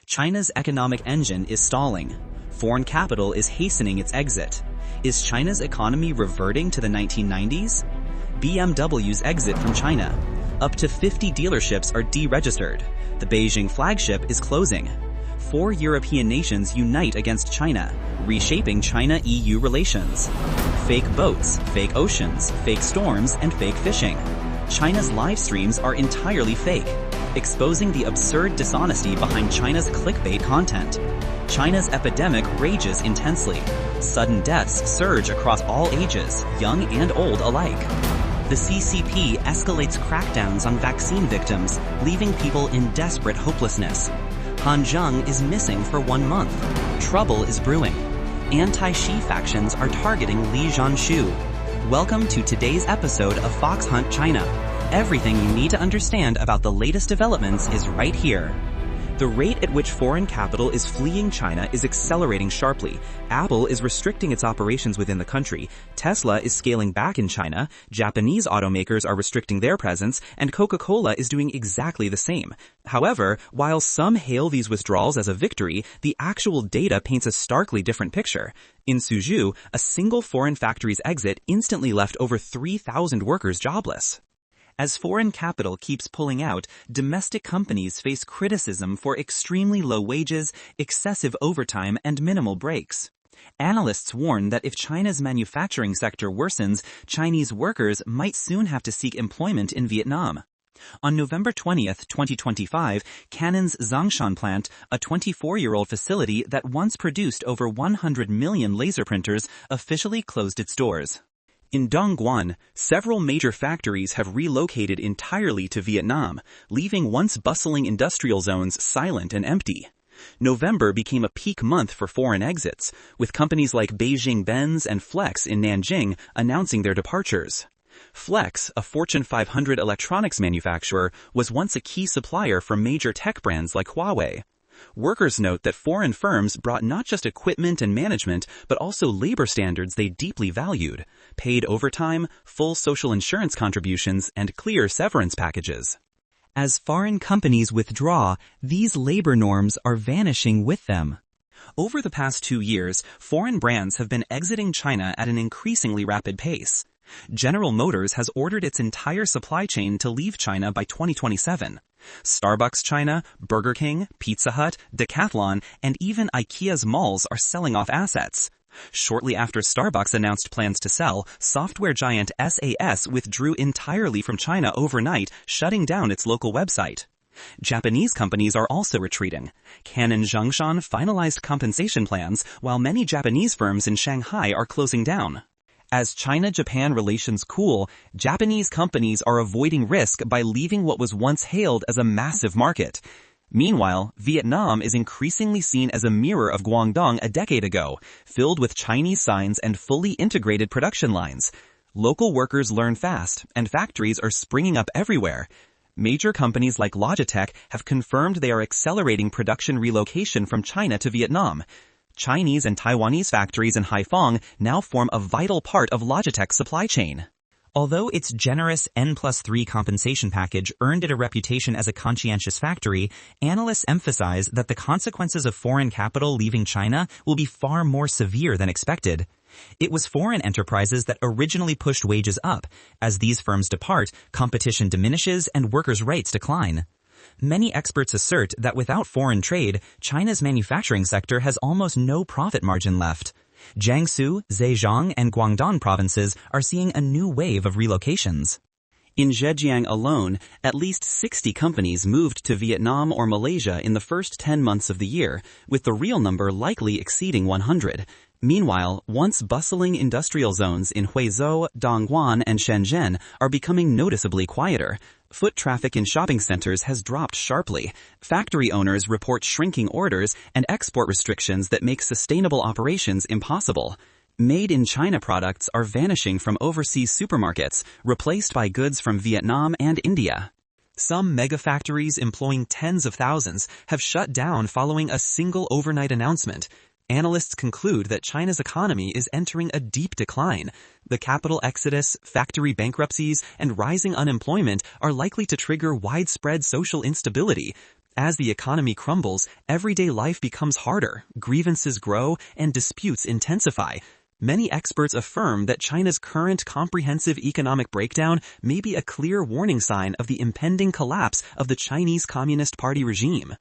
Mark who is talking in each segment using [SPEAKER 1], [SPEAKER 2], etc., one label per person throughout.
[SPEAKER 1] China's economic engine is stalling. Foreign capital is hastening its exit. Is China's economy reverting to the 1990s? BMW's exit from China. Up to 50 dealerships are deregistered. The Beijing flagship is closing. 4 European nations unite against China, reshaping China-EU relations. Fake boats, fake oceans, fake storms, and fake fishing. China's live streams are entirely fake, exposing the absurd dishonesty behind China's clickbait content. China's epidemic rages intensely. Sudden deaths surge across all ages, young and old alike. The CCP escalates crackdowns on vaccine victims, leaving people in desperate hopelessness. Han Zheng is missing for 1 month. Trouble is brewing. Anti-Xi factions are targeting Zhanshu. Welcome to today's episode of Fox Hunt China. Everything you need to understand about the latest developments is right here. The rate at which foreign capital is fleeing China is accelerating sharply. Apple is restricting its operations within the country. Tesla is scaling back in China. Japanese automakers are restricting their presence, and Coca-Cola is doing exactly the same. However, while some hail these withdrawals as a victory, the actual data paints a starkly different picture. In Suzhou, a single foreign factory's exit instantly left over 3,000 workers jobless. As foreign capital keeps pulling out, domestic companies face criticism for extremely low wages, excessive overtime, and minimal breaks. Analysts warn that if China's manufacturing sector worsens, Chinese workers might soon have to seek employment in Vietnam. On November 20, 2025, Canon's Zhanshu plant, a 24-year-old facility that once produced over 100 million laser printers, officially closed its doors. In Dongguan, several major factories have relocated entirely to Vietnam, leaving once bustling industrial zones silent and empty. November became a peak month for foreign exits, with companies like Beijing Benz and Flex in Nanjing announcing their departures. Flex, a Fortune 500 electronics manufacturer, was once a key supplier for major tech brands like Huawei. Workers note that foreign firms brought not just equipment and management, but also labor standards they deeply valued, paid overtime, full social insurance contributions, and clear severance packages. As foreign companies withdraw, these labor norms are vanishing with them. Over the past 2 years, foreign brands have been exiting China at an increasingly rapid pace. General Motors has ordered its entire supply chain to leave China by 2027. Starbucks China, Burger King, Pizza Hut, Decathlon, and even IKEA's malls are selling off assets. Shortly after Starbucks announced plans to sell, software giant SAS withdrew entirely from China overnight, shutting down its local website. Japanese companies are also retreating. Canon Zhanshu finalized compensation plans, while many Japanese firms in Shanghai are closing down. As China-Japan relations cool, Japanese companies are avoiding risk by leaving what was once hailed as a massive market. Meanwhile, Vietnam is increasingly seen as a mirror of Guangdong a decade ago, filled with Chinese signs and fully integrated production lines. Local workers learn fast, and factories are springing up everywhere. Major companies like Logitech have confirmed they are accelerating production relocation from China to Vietnam. Chinese and Taiwanese factories in Haiphong now form a vital part of Logitech's supply chain. Although its generous N+3 compensation package earned it a reputation as a conscientious factory, analysts emphasize that the consequences of foreign capital leaving China will be far more severe than expected. It was foreign enterprises that originally pushed wages up. As these firms depart, competition diminishes and workers' rights decline. Many experts assert that without foreign trade, China's manufacturing sector has almost no profit margin left. Jiangsu, Zhejiang, and Guangdong provinces are seeing a new wave of relocations. In Zhejiang alone, at least 60 companies moved to Vietnam or Malaysia in the first 10 months of the year, with the real number likely exceeding 100. Meanwhile, once bustling industrial zones in Huizhou, Dongguan, and Shenzhen are becoming noticeably quieter. Foot traffic in shopping centers has dropped sharply. Factory owners report shrinking orders and export restrictions that make sustainable operations impossible. Made-in-China products are vanishing from overseas supermarkets, replaced by goods from Vietnam and India. Some mega-factories employing tens of thousands have shut down following a single overnight announcement. Analysts conclude that China's economy is entering a deep decline. The capital exodus, factory bankruptcies, and rising unemployment are likely to trigger widespread social instability. As the economy crumbles, everyday life becomes harder, grievances grow, and disputes intensify. Many experts affirm that China's current comprehensive economic breakdown may be a clear warning sign of the impending collapse of the Chinese Communist Party regime.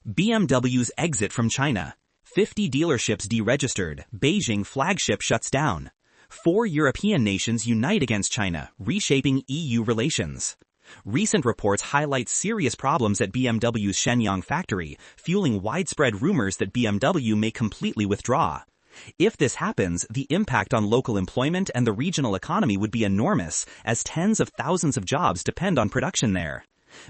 [SPEAKER 1] BMW's exit from China. 50 dealerships deregistered. Beijing flagship shuts down. 4 European nations unite against China, reshaping EU relations. Recent reports highlight serious problems at BMW's Shenyang factory, fueling widespread rumors that BMW may completely withdraw. If this happens, the impact on local employment and the regional economy would be enormous, as tens of thousands of jobs depend on production there.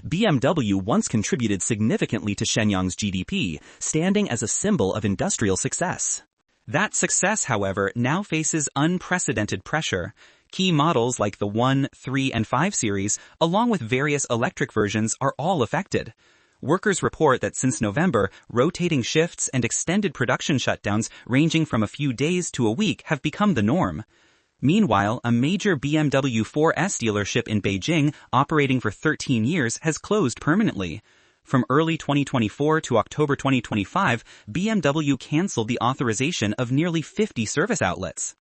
[SPEAKER 1] BMW once contributed significantly to Shenyang's GDP, standing as a symbol of industrial success. That success, however, now faces unprecedented pressure. Key models like the 1, 3, and 5 series, along with various electric versions, are all affected. Workers report that since November, rotating shifts and extended production shutdowns ranging from a few days to a week have become the norm. Meanwhile, a major BMW 4S dealership in Beijing, operating for 13 years, has closed permanently. From early 2024 to October 2025, BMW canceled the authorization of nearly 50 service outlets.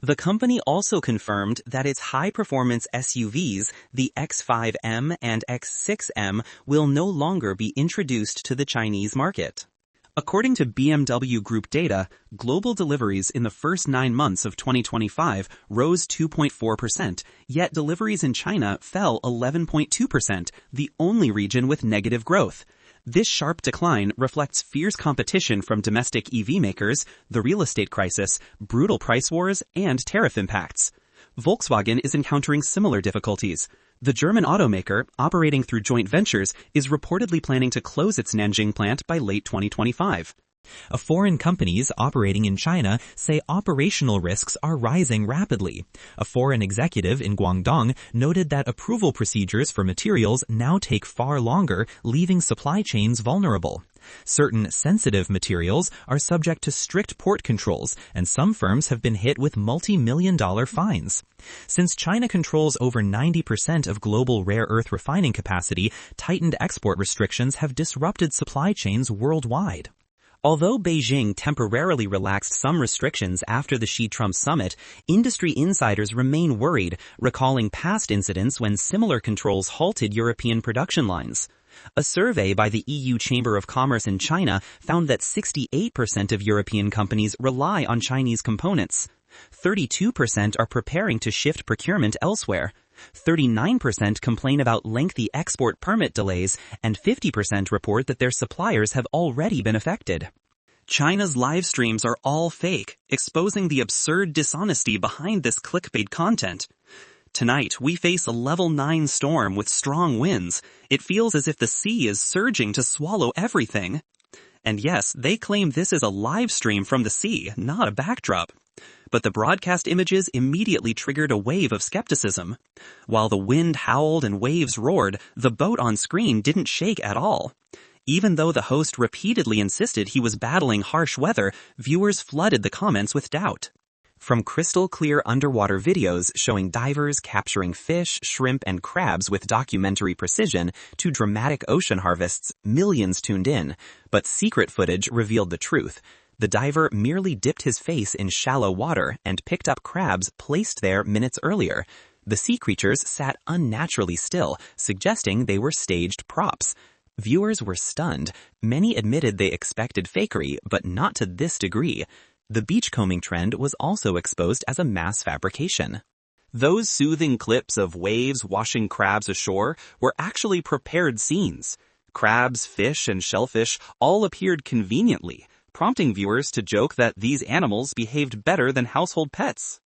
[SPEAKER 1] The company also confirmed that its high-performance SUVs, the X5M and X6M, will no longer be introduced to the Chinese market. According to BMW Group data, global deliveries in the first 9 months of 2025 rose 2.4%, yet deliveries in China fell 11.2%, the only region with negative growth. This sharp decline reflects fierce competition from domestic EV makers, the real estate crisis, brutal price wars, and tariff impacts. Volkswagen is encountering similar difficulties. The German automaker, operating through joint ventures, is reportedly planning to close its Nanjing plant by late 2025. Foreign companies operating in China say operational risks are rising rapidly. A foreign executive in Guangdong noted that approval procedures for materials now take far longer, leaving supply chains vulnerable. Certain sensitive materials are subject to strict port controls, and some firms have been hit with multi-million-dollar fines. Since China controls over 90% of global rare earth refining capacity, tightened export restrictions have disrupted supply chains worldwide. Although Beijing temporarily relaxed some restrictions after the Xi-Trump summit, industry insiders remain worried, recalling past incidents when similar controls halted European production lines. A survey by the EU Chamber of Commerce in China found that 68% of European companies rely on Chinese components. 32% are preparing to shift procurement elsewhere. 39% complain about lengthy export permit delays, and 50% report that their suppliers have already been affected. China's live streams are all fake, exposing the absurd dishonesty behind this clickbait content. Tonight, we face a level 9 storm with strong winds. It feels as if the sea is surging to swallow everything. And yes, they claim this is a live stream from the sea, not a backdrop. But the broadcast images immediately triggered a wave of skepticism. While the wind howled and waves roared, the boat on screen didn't shake at all. Even though the host repeatedly insisted he was battling harsh weather, viewers flooded the comments with doubt. From crystal-clear underwater videos showing divers capturing fish, shrimp, and crabs with documentary precision to dramatic ocean harvests, millions tuned in. But secret footage revealed the truth. The diver merely dipped his face in shallow water and picked up crabs placed there minutes earlier. The sea creatures sat unnaturally still, suggesting they were staged props. Viewers were stunned. Many admitted they expected fakery, but not to this degree. The beachcombing trend was also exposed as a mass fabrication. Those soothing clips of waves washing crabs ashore were actually prepared scenes. Crabs, fish, and shellfish all appeared conveniently, prompting viewers to joke that these animals behaved better than household pets.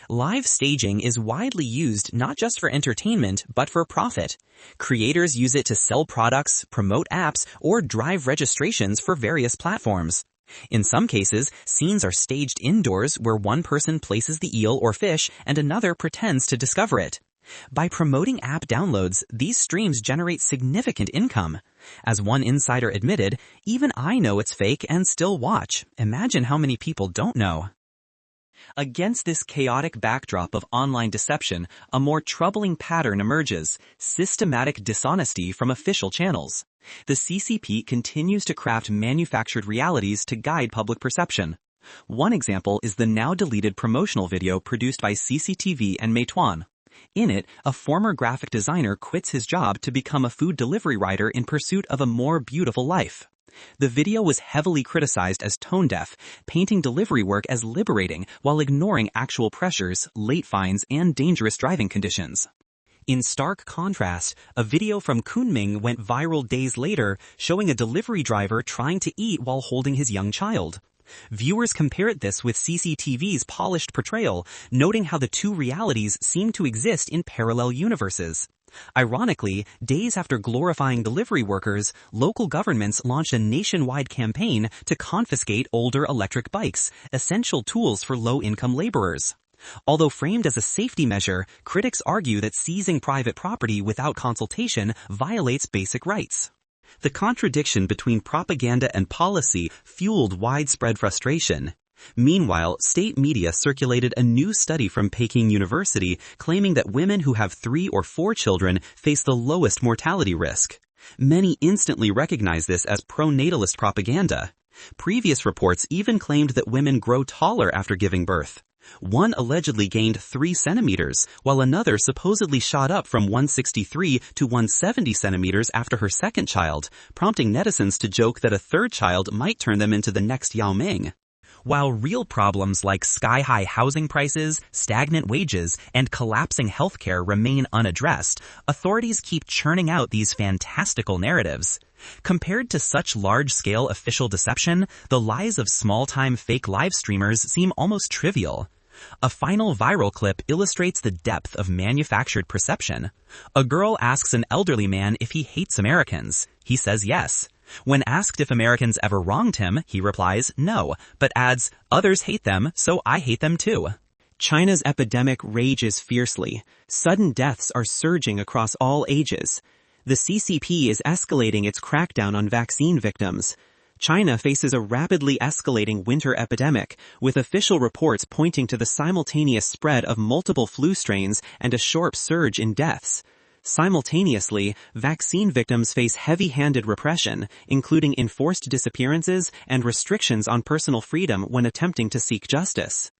[SPEAKER 1] Live staging is widely used not just for entertainment, but for profit. Creators use it to sell products, promote apps, or drive registrations for various platforms. In some cases, scenes are staged indoors where one person places the eel or fish and another pretends to discover it. By promoting app downloads, these streams generate significant income. As one insider admitted, "Even I know it's fake and still watch. Imagine how many people don't know." Against this chaotic backdrop of online deception, a more troubling pattern emerges: systematic dishonesty from official channels. The CCP continues to craft manufactured realities to guide public perception. One example is the now deleted promotional video produced by CCTV and Meituan. In it, a former graphic designer quits his job to become a food delivery rider in pursuit of a more beautiful life. The video was heavily criticized as tone-deaf, painting delivery work as liberating while ignoring actual pressures, late fines, and dangerous driving conditions. In stark contrast, a video from Kunming went viral days later, showing a delivery driver trying to eat while holding his young child. Viewers compared this with CCTV's polished portrayal, noting how the two realities seem to exist in parallel universes. Ironically, days after glorifying delivery workers, local governments launched a nationwide campaign to confiscate older electric bikes, essential tools for low-income laborers. Although framed as a safety measure, critics argue that seizing private property without consultation violates basic rights. The contradiction between propaganda and policy fueled widespread frustration. Meanwhile, state media circulated a new study from Peking University claiming that women who have 3 or 4 children face the lowest mortality risk. Many instantly recognized this as pro-natalist propaganda. Previous reports even claimed that women grow taller after giving birth. One allegedly gained 3 centimeters, while another supposedly shot up from 163 to 170 centimeters after her second child, prompting netizens to joke that a third child might turn them into the next Yao Ming. While real problems like sky-high housing prices, stagnant wages, and collapsing healthcare remain unaddressed, authorities keep churning out these fantastical narratives. Compared to such large-scale official deception, the lies of small-time fake live streamers seem almost trivial. A final viral clip illustrates the depth of manufactured perception. A girl asks an elderly man if he hates Americans. He says yes. When asked if Americans ever wronged him, he replies no, but adds, "Others hate them, so I hate them too." China's epidemic rages fiercely. Sudden deaths are surging across all ages. The CCP is escalating its crackdown on vaccine victims. China faces a rapidly escalating winter epidemic, with official reports pointing to the simultaneous spread of multiple flu strains and a sharp surge in deaths. Simultaneously, vaccine victims face heavy-handed repression, including enforced disappearances and restrictions on personal freedom when attempting to seek justice.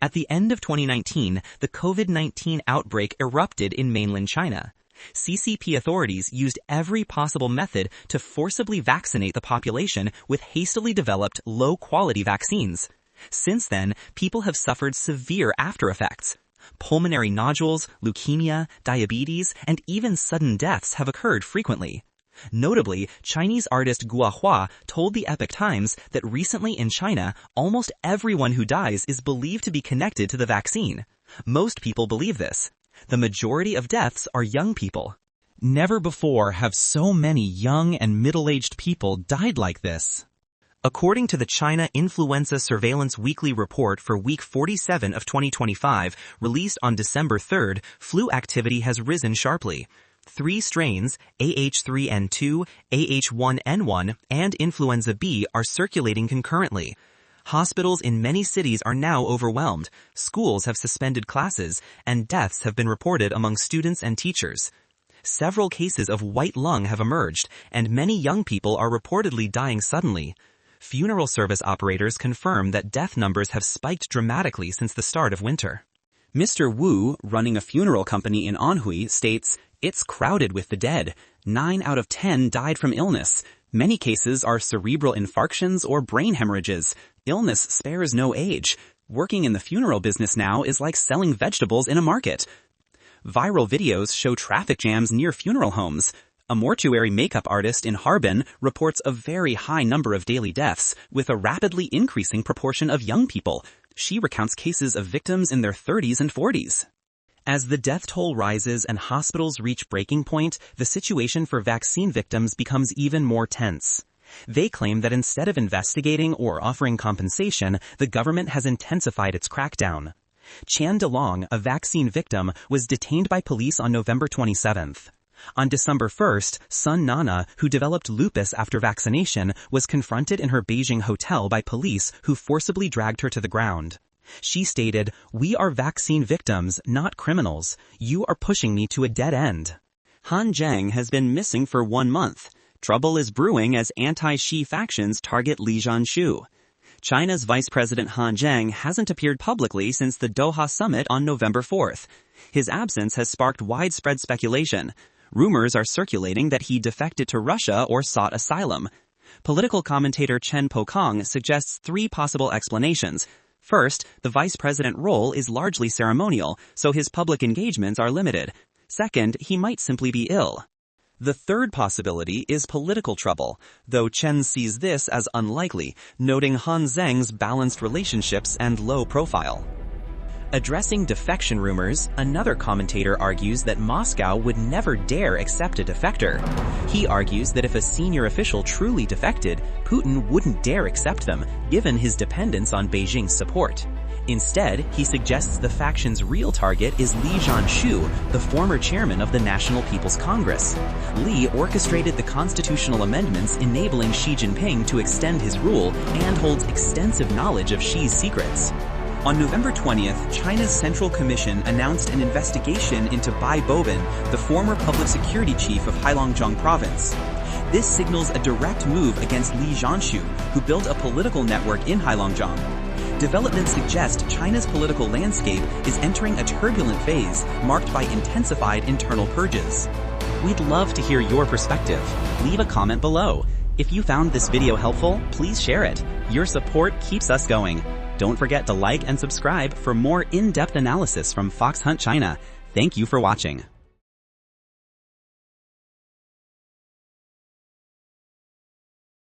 [SPEAKER 1] At the end of 2019, the COVID-19 outbreak erupted in mainland China. CCP authorities used every possible method to forcibly vaccinate the population with hastily developed, low-quality vaccines. Since then, people have suffered severe after-effects. Pulmonary nodules, leukemia, diabetes, and even sudden deaths have occurred frequently. Notably, Chinese artist Guo Hua told the Epoch Times that recently in China, almost everyone who dies is believed to be connected to the vaccine. Most people believe this. The majority of deaths are young people. Never before have so many young and middle-aged people died like this. According to the China Influenza Surveillance Weekly Report for week 47 of 2025, released on December 3rd, flu activity has risen sharply. 3 strains, AH3N2, AH1N1, and influenza B are circulating concurrently. Hospitals in many cities are now overwhelmed, schools have suspended classes, and deaths have been reported among students and teachers. Several cases of white lung have emerged, and many young people are reportedly dying suddenly. Funeral service operators confirm that death numbers have spiked dramatically since the start of winter. Mr. Wu, running a funeral company in Anhui, states, "It's crowded with the dead. 9 out of 10 died from illness. Many cases are cerebral infarctions or brain hemorrhages. Illness spares no age. Working in the funeral business now is like selling vegetables in a market." Viral videos show traffic jams near funeral homes. A mortuary makeup artist in Harbin reports a very high number of daily deaths, with a rapidly increasing proportion of young people. She recounts cases of victims in their 30s and 40s. As the death toll rises and hospitals reach breaking point, the situation for vaccine victims becomes even more tense. They claim that instead of investigating or offering compensation, the government has intensified its crackdown. Chan DeLong, a vaccine victim, was detained by police on November 27th. On December 1st, Sun Nana, who developed lupus after vaccination, was confronted in her Beijing hotel by police who forcibly dragged her to the ground. She stated, "We are vaccine victims, not criminals. You are pushing me to a dead end." Han Zheng has been missing for 1 month. Trouble is brewing as anti-Xi factions target Zhanshu. China's Vice President Han Zheng hasn't appeared publicly since the Doha summit on November 4th. His absence has sparked widespread speculation. Rumors are circulating that he defected to Russia or sought asylum. Political commentator Chen Pokong suggests 3 possible explanations. First, the vice president role is largely ceremonial, so his public engagements are limited. Second, he might simply be ill. The third possibility is political trouble, though Chen sees this as unlikely, noting Han Zheng's balanced relationships and low profile. Addressing defection rumors, another commentator argues that Moscow would never dare accept a defector. He argues that if a senior official truly defected, Putin wouldn't dare accept them, given his dependence on Beijing's support. Instead, he suggests the faction's real target is Zhanshu, the former chairman of the National People's Congress. Li orchestrated the constitutional amendments enabling Xi Jinping to extend his rule and holds extensive knowledge of Xi's secrets. On November 20th, China's Central Commission announced an investigation into Bai Bobin, the former public security chief of Heilongjiang province. This signals a direct move against Zhanshu, who built a political network in Heilongjiang. Developments suggest China's political landscape is entering a turbulent phase marked by intensified internal purges. We'd love to hear your perspective. Leave a comment below. If you found this video helpful, please share it. Your support keeps us going. Don't forget to like and subscribe for more in-depth analysis from Fox Hunt China. Thank you for watching.